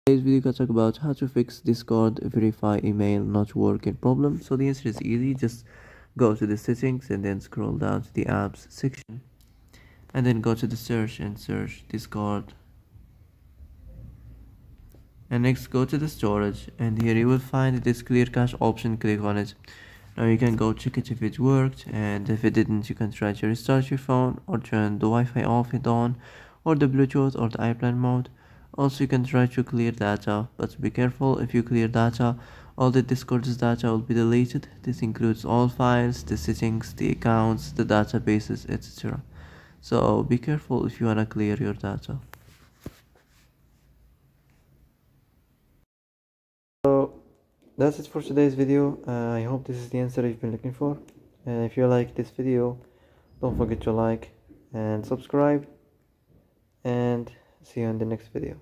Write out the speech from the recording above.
Today's video gonna talk about how to fix Discord verify email not working problem. So the answer is easy. Just go to the settings and then scroll down to the apps section and then go to the search and search Discord, and next go to the storage, and here you will find this clear cache option. Click on it. Now you can go check it if it worked, and if it didn't you can try to restart your phone or turn the Wi-Fi off and on, or the Bluetooth or the airplane mode. Also you can try to clear data, but be careful. If you clear data, all the Discord's data will be deleted. This includes all files, the settings, the accounts, the databases, etc. So be careful if you wanna clear your data. So that's it for today's video. I hope this is the answer you've been looking for. And if you like this video, don't forget to like and subscribe, and see you in the next video.